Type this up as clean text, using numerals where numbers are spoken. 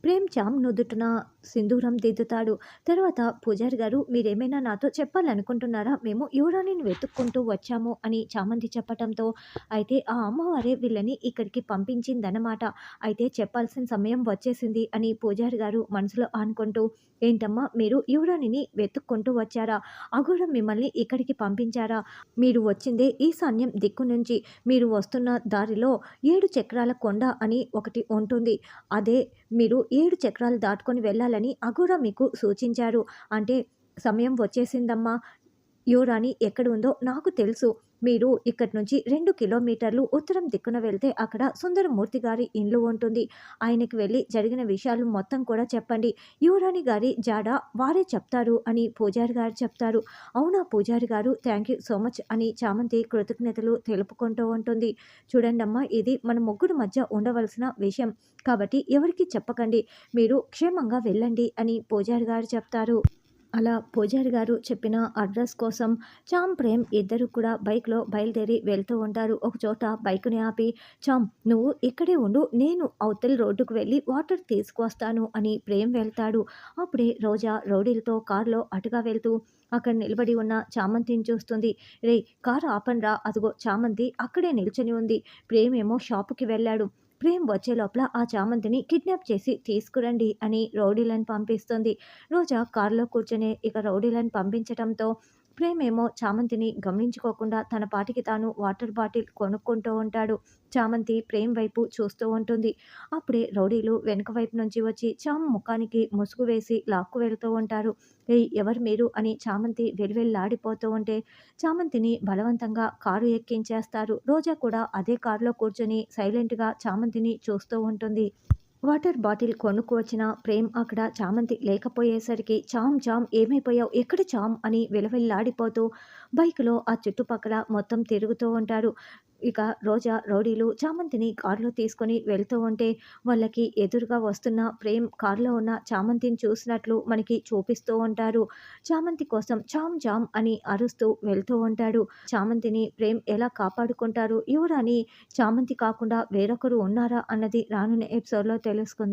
ప్రేమ్ చామ్ నుదుటిన సింధూరం దిద్దుతాడు. తర్వాత పూజారి గారు మీరేమైనా నాతో చెప్పాలనుకుంటున్నారా? మేము యువరాణిని వెతుక్కుంటూ వచ్చాము అని చామంతి చెప్పటంతో, అయితే ఆ అమ్మవారే వీళ్ళని ఇక్కడికి పంపించిందనమాట. అయితే చెప్పాల్సిన సమయం వచ్చేసింది అని పూజారి గారు మనసులో అనుకుంటూ, ఏంటమ్మా మీరు యువరాణిని వెతుక్కుంటూ వచ్చారా? అఘోరం మిమ్మల్ని ఇక్కడికి పంపించారా? మీరు వచ్చిందే ఈశాన్యం దిక్కు నుంచి. మీరు వస్తున్న దారిలో 7 చక్రాల కొండ అని ఒకటి ఉంటుంది. అదే మీరు 7 చక్రాలు దాటుకొని వెళ్ళాలని అఘోరా మీకు సూచించారు. అంటే సమయం వచ్చేసిందమ్మా. యువరాణి ఎక్కడ ఉందో నాకు తెలుసు. మీరు ఇక్కడి నుంచి 2 కిలోమీటర్లు ఉత్తరం దిక్కున వెళ్తే అక్కడ సుందరమూర్తి గారి ఇల్లు ఉంటుంది. ఆయనకి వెళ్ళి జరిగిన విషయాలు మొత్తం కూడా చెప్పండి. యువరాణి గారి జాడ వారే చెప్తారు అని పూజారి గారు చెప్తారు. అవునా పూజారి గారు, థ్యాంక్ యూ సో మచ్ అని చామంతి కృతజ్ఞతలు తెలుపుకుంటూ ఉంటుంది. చూడండమ్మా, ఇది మన ముగ్గురు మధ్య ఉండవలసిన విషయం. కాబట్టి ఎవరికీ చెప్పకండి. మీరు క్షేమంగా వెళ్ళండి అని పూజారి గారు చెప్తారు. అలా పూజారి గారు చెప్పిన అడ్రస్ కోసం చామ్, ప్రేమ్ ఇద్దరు కూడా బైక్‌లో బయలుదేరి వెళ్తూ ఉంటారు. ఒకచోట బైక్‌ని ఆపి, చామ్ నువ్వు ఇక్కడే ఉండు. నేను అవతలి రోడ్డుకు వెళ్ళి వాటర్ తీసుకువస్తాను అని ప్రేమ్ వెళ్తాడు. అప్పుడే రోజా రౌడీలతో కారులో అటుగా వెళ్తూ అక్కడ నిలబడి ఉన్న చామంతిని చూస్తుంది. రేయ్ కారు ఆపండ్రా, అదిగో చామంతి అక్కడే నిల్చొని ఉంది. ప్రేమ్ ఏమో షాపుకి వెళ్ళాడు. ప్రేమ్ వచ్చే లోపల ఆ చామంతిని కిడ్నాప్ చేసి తీసుకురండి అని రౌడీలను పంపిస్తుంది. రోజా కారులో కూర్చొని ఇక రౌడీలను పంపించటంతో ప్రేమేమో చామంతిని గమనించుకోకుండా తన పాటికి తాను వాటర్ బాటిల్ కొనుక్కుంటూ ఉంటాడు. చామంతి ప్రేమ్ వైపు చూస్తూ ఉంటుంది. అప్పుడే రౌడీలు వెనుక వైపు నుంచి వచ్చి చామ్ ముఖానికి ముసుగు వేసి లాక్కు వెళ్తూ ఉంటారు. ఏయ్ ఎవరు మీరు అని చామంతి వెలివెల్లాడిపోతూ ఉంటే చామంతిని బలవంతంగా కారు ఎక్కించేస్తారు. రోజా కూడా అదే కారులో కూర్చొని సైలెంట్‌గా చామంతిని చూస్తూ ఉంటుంది. వాటర్ బాటిల్ కొనుక్కు వచ్చిన ప్రేమ్ అక్కడ చామంతి లేకపోయేసరికి చామ్ చామ్ ఏమైపోయావు? ఎక్కడ చామ్ అని విలవిల్లాడిపోతూ బైక్‌లో ఆ చుట్టుపక్కల మొత్తం తిరుగుతూ ఉంటారు. ఇక రోజా రౌడీలు చామంతిని కారులో తీసుకొని వెళ్తూ ఉంటే వాళ్ళకి ఎదురుగా వస్తున్న ప్రేమ్ కారులో ఉన్న చామంతిని చూసినట్లు మనకి చూపిస్తూ ఉంటారు. చామంతి కోసం చామ్ చామ్ అని అరుస్తూ వెళ్తూ ఉంటాడు. చామంతిని ప్రేమ్ ఎలా కాపాడుకుంటారు? యువరాణి చామంతి కాకుండా వేరొకరు ఉన్నారా అన్నది రానున్న ఎపిసోడ్‌లో తెలుసుకుందాం.